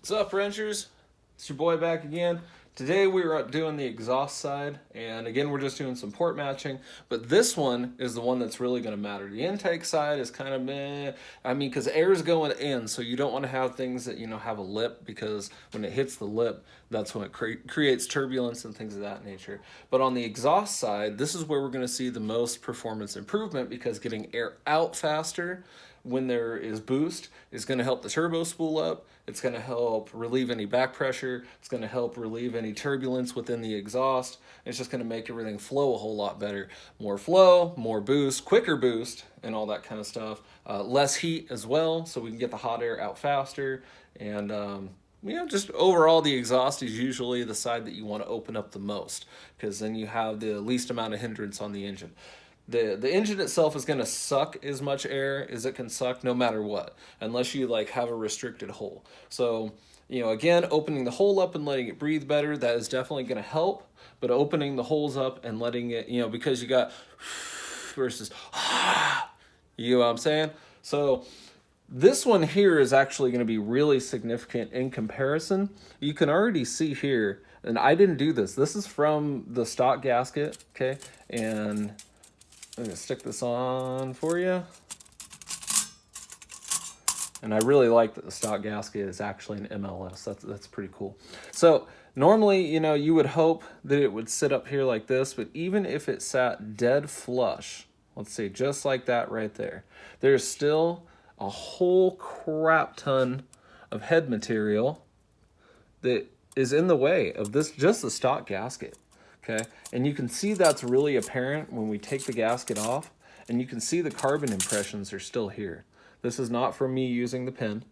What's up, wrenchers? It's your boy back again. Today we were doing the exhaust side, and again we're just doing some port matching, but this one is the one that's really going to matter. The intake side is kind of meh, because air is going in, so you don't want to have things that, have a lip, because when it hits the lip, that's when it creates turbulence and things of that nature. But on the exhaust side, this is where we're going to see the most performance improvement, because getting air out faster when there is boost is going to help the turbo spool up. It's going to help relieve any back pressure. It's going to help relieve any turbulence within the exhaust. It's just going to make everything flow a whole lot better. More flow, more boost, quicker boost, and all that kind of stuff. Less heat as well, so we can get the hot air out faster. And just overall, the exhaust is usually the side that you want to open up the most, because then you have the least amount of hindrance on the engine. The engine itself is going to suck as much air as it can suck no matter what, unless you have a restricted hole. So, again, opening the hole up and letting it breathe better, that is definitely going to help. But opening the holes up and letting it, because you got versus, you know what I'm saying? So this one here is actually going to be really significant in comparison. You can already see here, and I didn't do this. This is from the stock gasket, okay? And I'm going to stick this on for you. And I really like that the stock gasket is actually an MLS. That's pretty cool. So normally, you would hope that it would sit up here like this, but even if it sat dead flush, let's see, just like that right there, there's still a whole crap ton of head material that is in the way of this, just the stock gasket. Okay, and you can see that's really apparent when we take the gasket off, and you can see the carbon impressions are still here. This is not from me using the pen.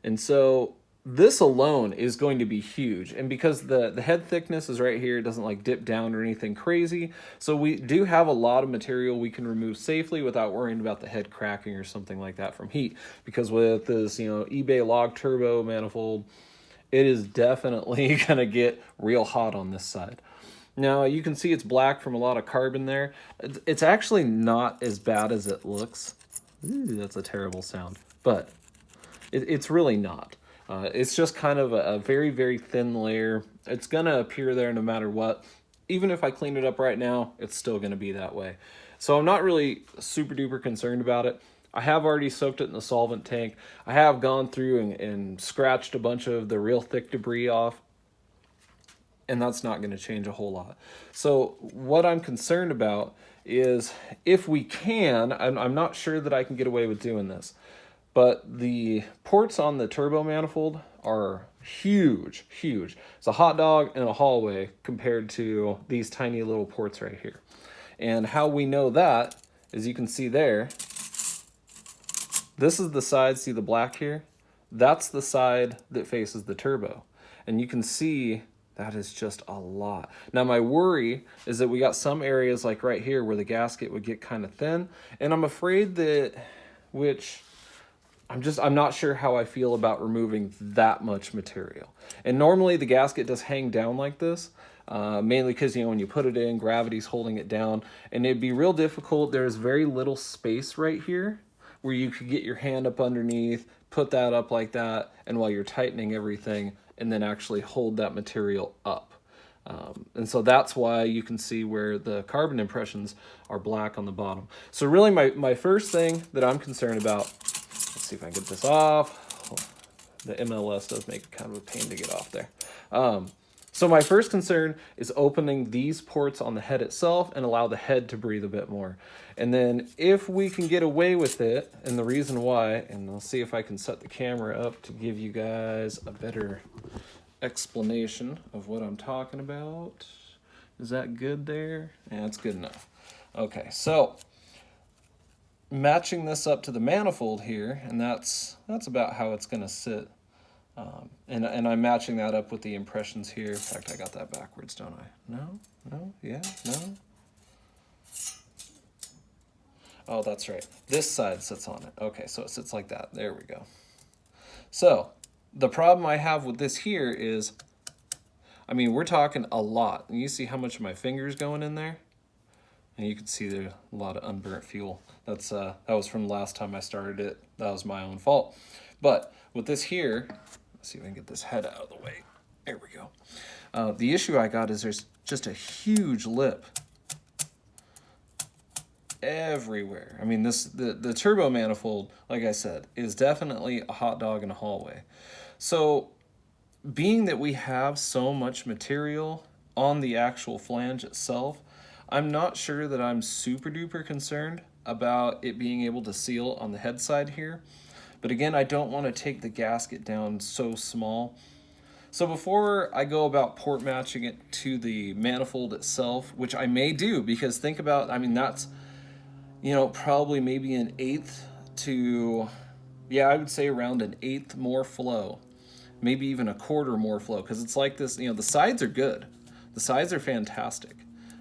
And so this alone is going to be huge. And because the head thickness is right here, it doesn't dip down or anything crazy. So we do have a lot of material we can remove safely without worrying about the head cracking or something like that from heat. Because with this, eBay log turbo manifold, it is definitely going to get real hot on this side. Now, you can see it's black from a lot of carbon there. It's actually not as bad as it looks. Ooh, that's a terrible sound. But it's really not. It's just kind of a very, very thin layer. It's going to appear there no matter what. Even if I clean it up right now, it's still going to be that way. So I'm not really super duper concerned about it. I have already soaked it in the solvent tank. I have gone through and scratched a bunch of the real thick debris off. And that's not going to change a whole lot. So what I'm concerned about is, if we can, I'm not sure that I can get away with doing this, but the ports on the turbo manifold are huge, huge. It's a hot dog in a hallway compared to these tiny little ports right here. And how we know that is, you can see there, this is the side, see the black here? That's the side that faces the turbo. And you can see that is just a lot. Now, my worry is that we got some areas like right here where the gasket would get kind of thin. And I'm afraid that, I'm not sure how I feel about removing that much material. And normally the gasket does hang down like this, mainly because, when you put it in, gravity's holding it down. And it'd be real difficult. There's very little space right here where you could get your hand up underneath, put that up like that, and while you're tightening everything, and then actually hold that material up. And so that's why you can see where the carbon impressions are black on the bottom. So really my first thing that I'm concerned about, let's see if I can get this off. The MLS does make it kind of a pain to get off there. So my first concern is opening these ports on the head itself and allow the head to breathe a bit more. And then if we can get away with it, and the reason why, and I'll see if I can set the camera up to give you guys a better explanation of what I'm talking about. Is that good there? Yeah, that's good enough. Okay, so matching this up to the manifold here, and that's about how it's going to sit. And I'm matching that up with the impressions here. In fact, I got that backwards, don't I? No, yeah, no. Oh, that's right. This side sits on it. Okay, so it sits like that. There we go. So the problem I have with this here is, we're talking a lot. And you see how much of my finger's going in there? And you can see there's a lot of unburnt fuel. That was from the last time I started it. That was my own fault. But with this here, Let's see if I can get this head out of the way. There we go. The issue I got is there's just a huge lip everywhere. I mean, the turbo manifold, like I said, is definitely a hot dog in a hallway. So being that we have so much material on the actual flange itself, I'm not sure that I'm super duper concerned about it being able to seal on the head side here. But again, I don't want to take the gasket down so small. So before I go about port matching it to the manifold itself, which I may do, because think about, I mean, that's, probably maybe an eighth to, yeah, I would say around an eighth more flow, maybe even a quarter more flow, because it's like this, the sides are good. The sides are fantastic.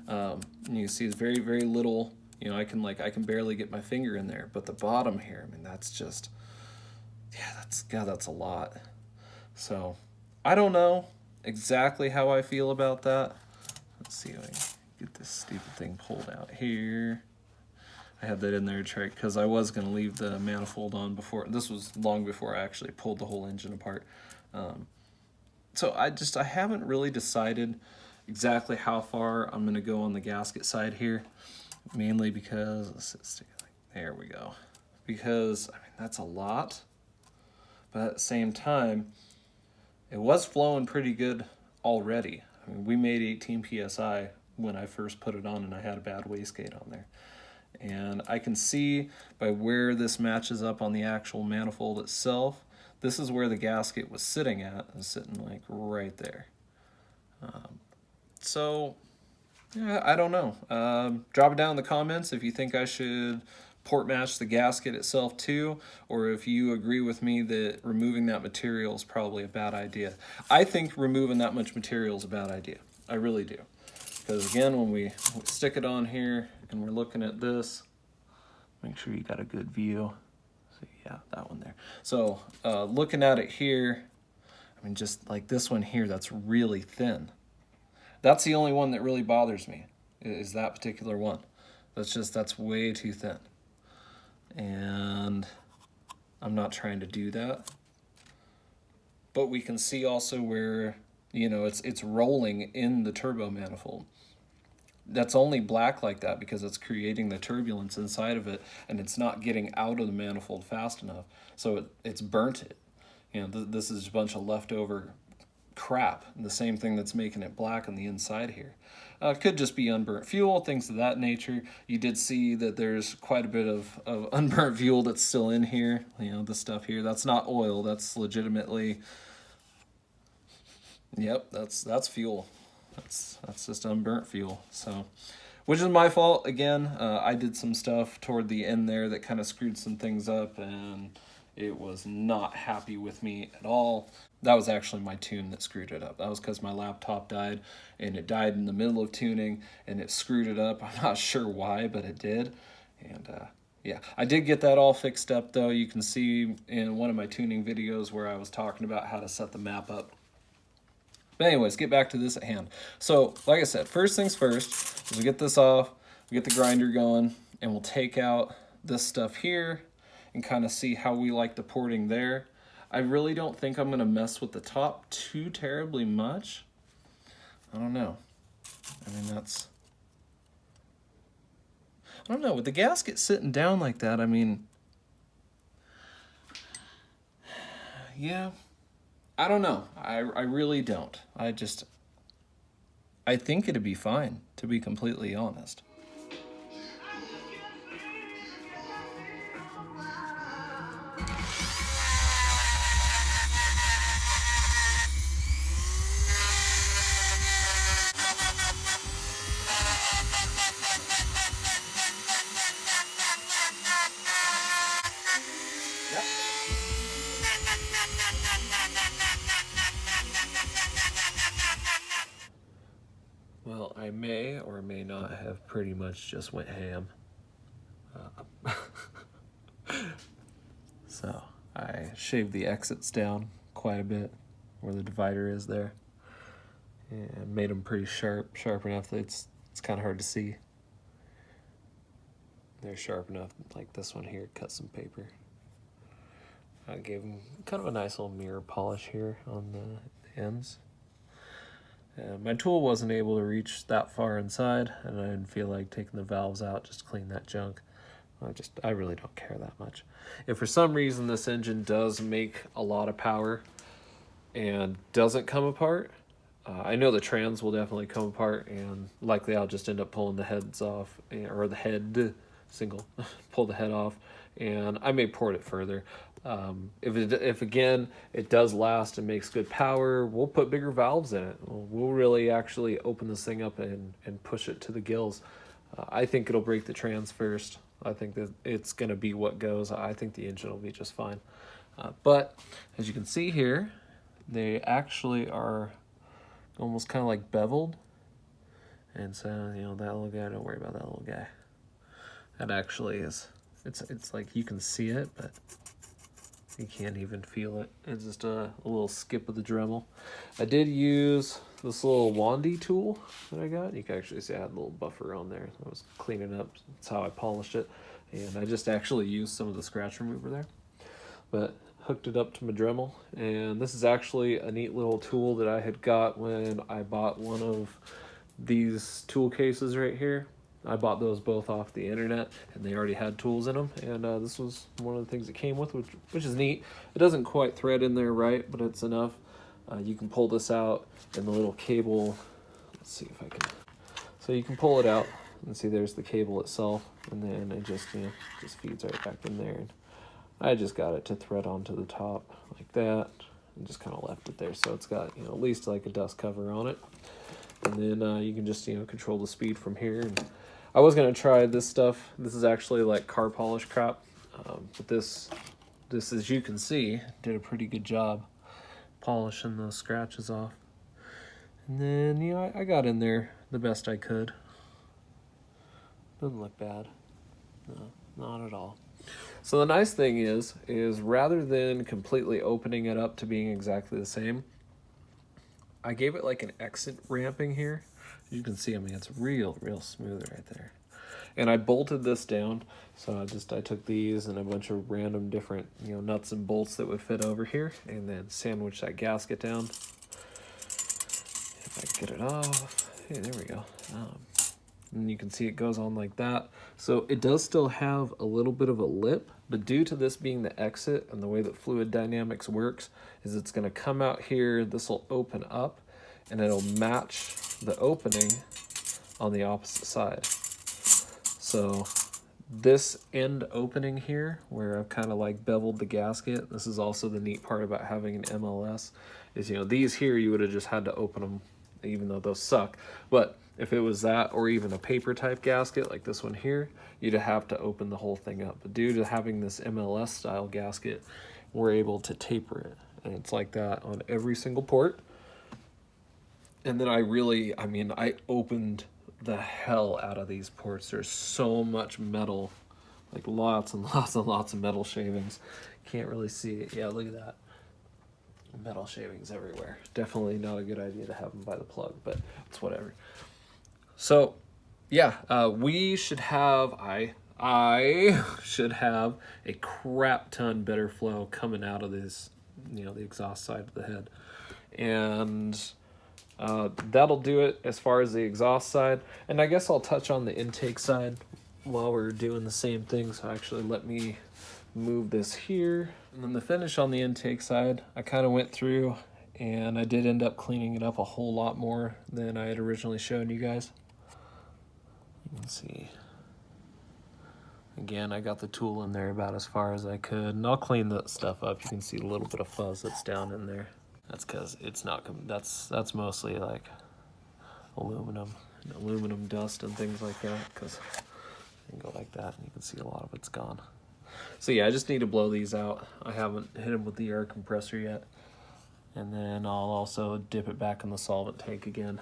You can see it's very, very little, I can barely get my finger in there, but the bottom here, I mean, that's just, yeah, that's a lot. So I don't know exactly how I feel about that. Let's see if I can get this stupid thing pulled out here. I had that in there to try, because I was going to leave the manifold on before. This was long before I actually pulled the whole engine apart. So I haven't really decided exactly how far I'm going to go on the gasket side here, mainly because, there we go. Because, I mean, that's a lot, but at the same time, it was flowing pretty good already. I mean, we made 18 PSI when I first put it on, and I had a bad wastegate on there. And I can see by where this matches up on the actual manifold itself, this is where the gasket was sitting at. It was sitting like right there. So, yeah, I don't know. Drop it down in the comments if you think I should port match the gasket itself too, or if you agree with me that removing that material is probably a bad idea. I think removing that much material is a bad idea. I really do. Because again, when we stick it on here and we're looking at this, make sure you got a good view. So yeah, that one there. So looking at it here, I mean, just like this one here, that's really thin. That's the only one that really bothers me, is that particular one. That's way too thin. And I'm not trying to do that. But we can see also where, it's rolling in the turbo manifold. That's only black like that because it's creating the turbulence inside of it, and it's not getting out of the manifold fast enough. So it's burnt it. This is a bunch of leftover crap. The same thing that's making it black on the inside here. Could just be unburnt fuel, things of that nature. You did see that there's quite a bit of unburnt fuel that's still in here. This stuff here, that's not oil. That's legitimately, yep, that's fuel. That's just unburnt fuel. So, which is my fault again. I did some stuff toward the end there that kind of screwed some things up, and it was not happy with me at all. That was actually my tune that screwed it up. That was because my laptop died, and it died in the middle of tuning, and it screwed it up. I'm not sure why, but it did. And yeah, I did get that all fixed up though. You can see in one of my tuning videos where I was talking about how to set the map up. But anyways, get back to this at hand. So, like I said, first things first is we get this off, we get the grinder going, and we'll take out this stuff here and kind of see how we like the porting there. I really don't think I'm going to mess with the top too terribly much. I don't know. I mean, I don't know. With the gasket sitting down like that, I mean, yeah, I don't know. I really don't. I think it'd be fine, to be completely honest. Well, I may or may not have pretty much just went ham. So I shaved the exits down quite a bit where the divider is there, and made them pretty sharp enough that it's kind of hard to see. They're sharp enough, like this one here, cut some paper. I gave them kind of a nice little mirror polish here on the ends. And my tool wasn't able to reach that far inside, and I didn't feel like taking the valves out just to clean that junk. I really don't care that much. If for some reason this engine does make a lot of power and doesn't come apart, I know the trans will definitely come apart, and likely I'll just end up pulling the heads off, or the head single, pull the head off, and I may port it further. If again it does last and makes good power, we'll put bigger valves in it. We'll really actually open this thing up and push it to the gills. I think it'll break the trans first. I think that it's going to be what goes. I think the engine will be just fine. But as you can see here, they actually are almost kind of like beveled. And so, you know, that little guy, don't worry about that little guy. That actually is, it's like you can see it, but you can't even feel it. It's just a little skip of the Dremel. I did use this little Wandy tool that I got. You can actually see I had a little buffer on there. I was cleaning up. That's how I polished it. And I just actually used some of the scratch remover there. But hooked it up to my Dremel. And this is actually a neat little tool that I had got when I bought one of these tool cases right here. I bought those both off the internet, and they already had tools in them, and this was one of the things it came with, which is neat. It doesn't quite thread in there right, but it's enough. You can pull this out, and the little cable, let's see if I can, so you can pull it out, and see there's the cable itself, and then it just, you know, just feeds right back in there. And I just got it to thread onto the top like that, and just kind of left it there, so it's got, you know, at least like a dust cover on it. And then you can just, you know, control the speed from here. And I was going to try this stuff. This is actually like car polish crap. But this, as you can see, did a pretty good job polishing those scratches off. And then, you know, I got in there the best I could. Doesn't look bad. No, not at all. So the nice thing is rather than completely opening it up to being exactly the same, I gave it like an exit ramping here. You can see, I mean, it's real smooth right there. And I bolted this down. So I took these and a bunch of random different, you know, nuts and bolts that would fit over here, and then sandwich that gasket down. If I get it off, hey, there we go. And you can see it goes on like that. So it does still have a little bit of a lip, but due to this being the exit and the way that fluid dynamics works, is it's going to come out here, this will open up, and it'll match the opening on the opposite side. So this end opening here, where I've kind of like beveled the gasket, this is also the neat part about having an MLS, is, you know, these here you would have just had to open them, even though those suck. But if it was that, or even a paper type gasket like this one here, you'd have to open the whole thing up. But due to having this MLS style gasket, we're able to taper it. And it's like that on every single port. And then I opened the hell out of these ports. There's so much metal, like lots and lots and lots of metal shavings. Can't really see it. Yeah, look at that. Metal shavings everywhere. Definitely not a good idea to have them by the plug, but it's whatever. So, yeah, we should have, I should have a crap ton better flow coming out of this, you know, the exhaust side of the head. And that'll do it as far as the exhaust side. And I guess I'll touch on the intake side while we're doing the same thing. So actually let me move this here. And then the finish on the intake side, I kind of went through and I did end up cleaning it up a whole lot more than I had originally shown you guys. You can see, again, I got the tool in there about as far as I could, and I'll clean that stuff up. You can see a little bit of fuzz that's down in there. That's because it's not, that's mostly like aluminum dust and things like that, because you can go like that and you can see a lot of it's gone. So yeah, I just need to blow these out. I haven't hit them with the air compressor yet. And then I'll also dip it back in the solvent tank again,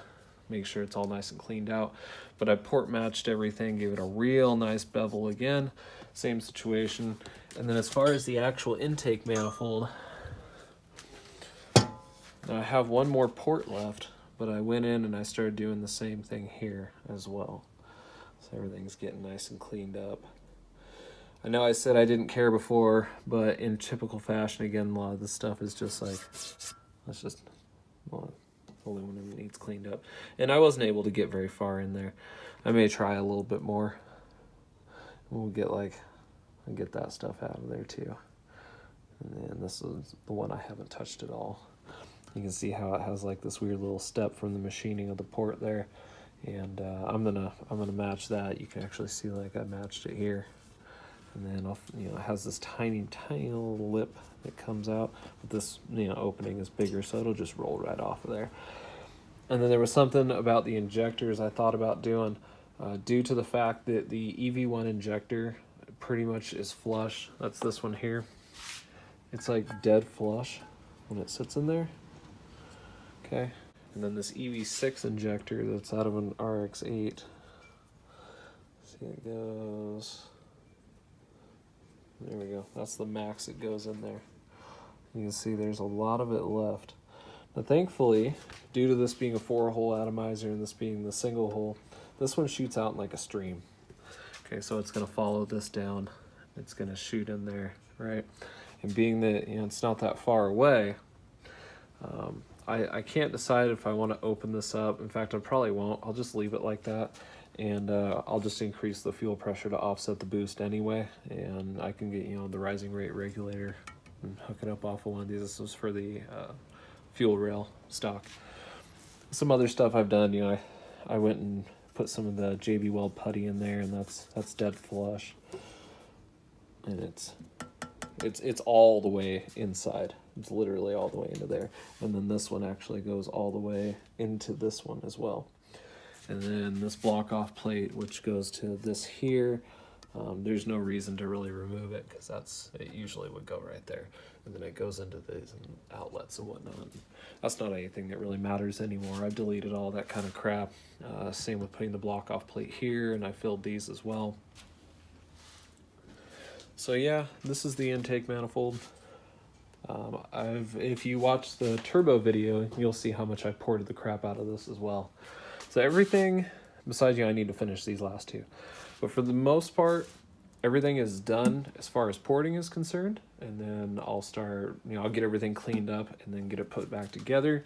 make sure it's all nice and cleaned out. But I port matched everything, gave it a real nice bevel again, same situation. And then as far as the actual intake manifold, now I have one more port left, but I went in and I started doing the same thing here as well. So everything's getting nice and cleaned up. I know I said I didn't care before, but in typical fashion, again, a lot of this stuff is just like, let's just, well, only when it needs cleaned up. And I wasn't able to get very far in there. I may try a little bit more. We'll get I'll get that stuff out of there too. And then this is the one I haven't touched at all. You can see how it has like this weird little step from the machining of the port there. And I'm gonna match that. You can actually see like I matched it here. And then it has this tiny little lip that comes out. But this opening is bigger, so it'll just roll right off of there. And then there was something about the injectors I thought about doing, due to the fact that the EV1 injector pretty much is flush. That's this one here. It's like dead flush when it sits in there. Okay. And then this EV6 injector that's out of an RX-8. See, it goes. There we go. That's the max it goes in there. You can see there's a lot of it left. Now, thankfully, due to this being a 4-hole atomizer and this being the single hole, this one shoots out in like a stream. Okay, so it's going to follow this down. It's going to shoot in there, right? And being that it's not that far away, I can't decide if I want to open this up. In fact, I probably won't. I'll just leave it like that. And I'll just increase the fuel pressure to offset the boost anyway. And I can get, the rising rate regulator and hook it up off of one of these. This was for the fuel rail stock. Some other stuff I've done, I went and put some of the JB Weld putty in there, and that's dead flush. And it's all the way inside. It's literally all the way into there. And then this one actually goes all the way into this one as well. And then this block off plate, which goes to this here, there's no reason to really remove it because it usually would go right there. And then it goes into these outlets and whatnot. That's not anything that really matters anymore. I've deleted all that kind of crap. Same with putting the block off plate here, and I filled these as well. So yeah, this is the intake manifold. If you watch the turbo video, you'll see how much I ported the crap out of this as well. So everything, besides I need to finish these last two. But for the most part, everything is done as far as porting is concerned. And then I'll start, I'll get everything cleaned up and then get it put back together.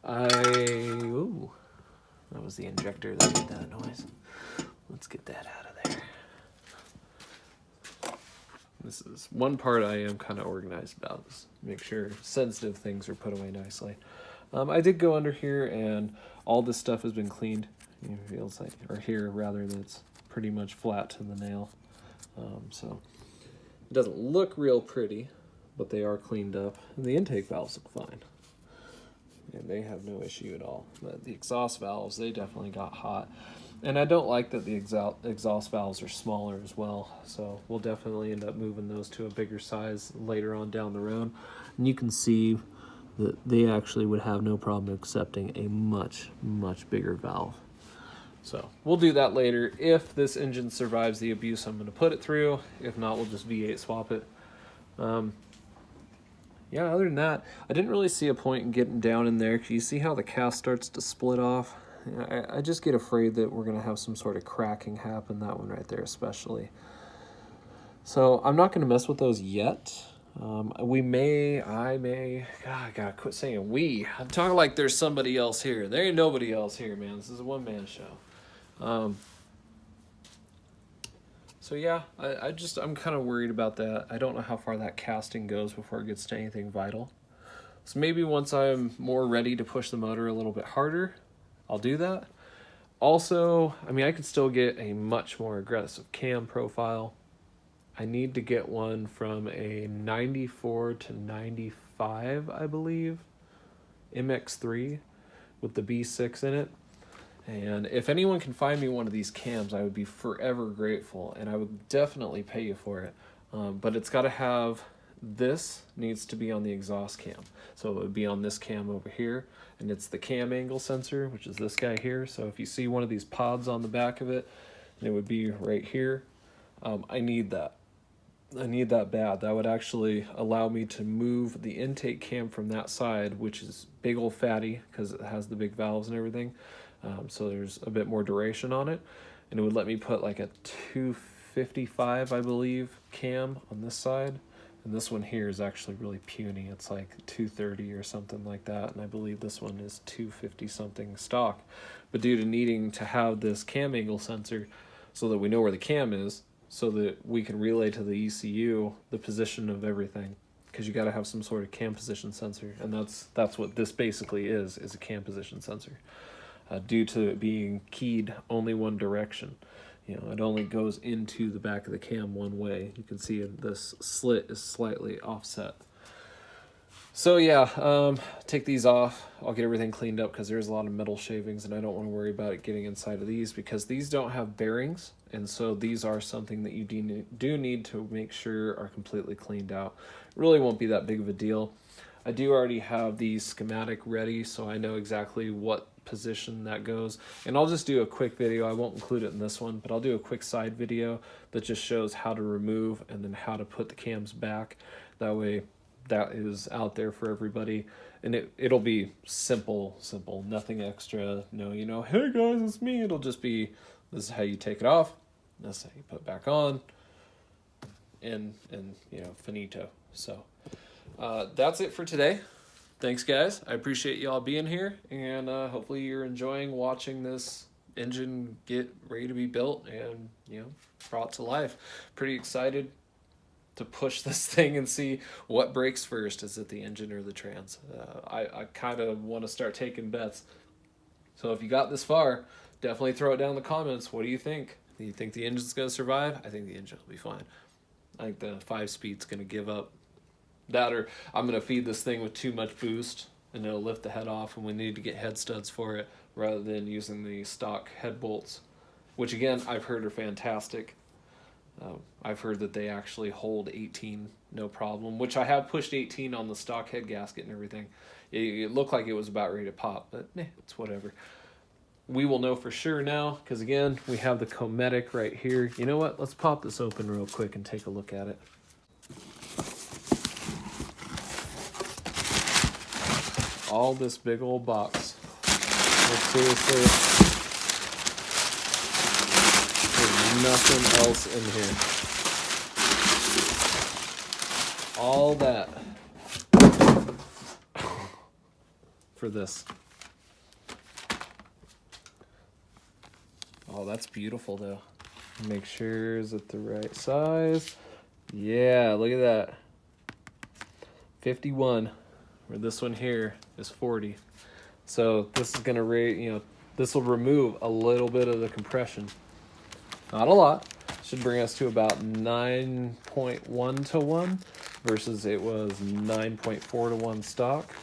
Ooh, that was the injector that made that noise. Let's get that out of there. This is one part I am kind of organized about, is make sure sensitive things are put away nicely. I did go under here and all this stuff has been cleaned. It feels like, or here rather, that's pretty much flat to the nail. So it doesn't look real pretty, but they are cleaned up. And the intake valves look fine. And they have no issue at all. But the exhaust valves, they definitely got hot. And I don't like that the exhaust valves are smaller as well. So we'll definitely end up moving those to a bigger size later on down the road. And you can see that they actually would have no problem accepting a much, much bigger valve. So we'll do that later. If this engine survives the abuse I'm going to put it through. If not, we'll just V8 swap it. Yeah, other than that, I didn't really see a point in getting down in there. You see how the cast starts to split off? I just get afraid that we're going to have some sort of cracking happen, that one right there especially. So I'm not going to mess with those yet. God, I gotta quit saying we. I'm talking like there's somebody else here. There ain't nobody else here, man. This is a one-man show. So yeah, I'm kind of worried about that. I don't know how far that casting goes before it gets to anything vital. So maybe once I'm more ready to push the motor a little bit harder, I'll do that. Also, I could still get a much more aggressive cam profile. I need to get one from a 94 to 95, I believe, MX3 with the B6 in it. And if anyone can find me one of these cams, I would be forever grateful, and I would definitely pay you for it. But it's got to have, this needs to be on the exhaust cam. So it would be on this cam over here, and it's the cam angle sensor, which is this guy here. So if you see one of these pods on the back of it, it would be right here. I need that. I need that bad. That would actually allow me to move the intake cam from that side, which is big old fatty because it has the big valves and everything. So there's a bit more duration on it. And it would let me put like a 250 255, I believe, cam on this side. And this one here is actually really puny. It's like 230 or something like that. And I believe this one is 250 something stock. But due to needing to have this cam angle sensor so that we know where the cam is, so that we can relay to the ECU the position of everything, because you got to have some sort of cam position sensor, and that's what this basically is a cam position sensor. Due to it being keyed only one direction, it only goes into the back of the cam one way. You can see this slit is slightly offset. So yeah, take these off. I'll get everything cleaned up because there's a lot of metal shavings, and I don't want to worry about it getting inside of these because these don't have bearings, and so these are something that you do need to make sure are completely cleaned out. It really won't be that big of a deal. I do already have the schematic ready, so I know exactly what position that goes, and I'll just do a quick video. I won't include it in this one, but I'll do a quick side video that just shows how to remove and then how to put the cams back. That way that is out there for everybody, and it'll be simple, nothing extra. No, hey guys, it's me. It'll just be, this is how you take it off, this is how you put it back on, and finito. So that's it for today. Thanks guys, I appreciate y'all being here, and hopefully you're enjoying watching this engine get ready to be built and brought to life. Pretty excited to push this thing and see what breaks first. Is it the engine or the trans? I kind of want to start taking bets. So if you got this far, definitely throw it down in the comments. What do you think? Do you think the engine's going to survive? I think the engine will be fine. I think the 5-speed's going to give up. That, or I'm going to feed this thing with too much boost and it'll lift the head off, and we need to get head studs for it rather than using the stock head bolts, which again I've heard are fantastic. I've heard that they actually hold 18 no problem, which I have pushed 18 on the stock head gasket and everything. It looked like it was about ready to pop, but it's whatever. We will know for sure now, because again, we have the Cometic right here. You know what? Let's pop this open real quick and take a look at it. All this big old box. Seriously, there's nothing else in here. All that for this. Oh, that's beautiful though. Make sure is it the right size. Yeah, look at that. 51, where this one here is 40. So this is gonna this will remove a little bit of the compression. Not a lot. Should bring us to about 9.1 to 1 versus it was 9.4 to 1 stock.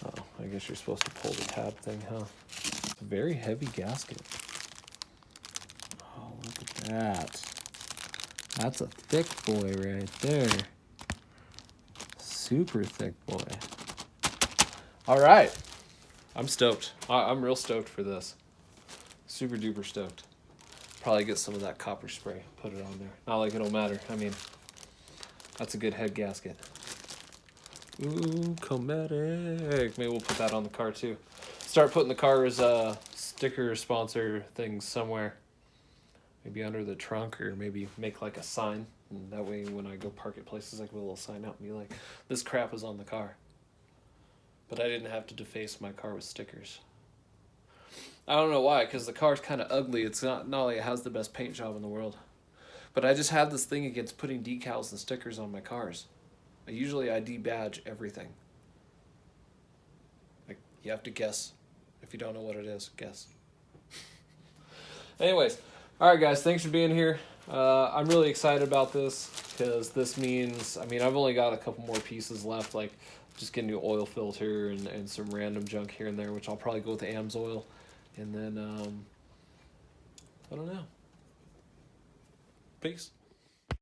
Oh, I guess you're supposed to pull the tab thing, huh? It's a very heavy gasket. Oh, look at that. That's a thick boy right there. Super thick boy. All right. I'm stoked. I'm real stoked for this. Super duper stoked. Probably get some of that copper spray, put it on there. Not like it'll matter. I mean, that's a good head gasket. Ooh, Cometic. Maybe we'll put that on the car too. Start putting the car's sticker sponsor things somewhere. Maybe under the trunk, or maybe make like a sign. And that way when I go park at places, I can put a little sign out and be like, this crap is on the car. But I didn't have to deface my car with stickers. I don't know why, because the car's kind of ugly. It's not like it has the best paint job in the world. But I just have this thing against putting decals and stickers on my cars. Usually I debadge everything. Like, you have to guess. If you don't know what it is, guess. Anyways, all right, guys, thanks for being here. I'm really excited about this because this means, I mean, I've only got a couple more pieces left, like just get a new oil filter and some random junk here and there, which I'll probably go with the AMSOIL. And then, I don't know. Peace.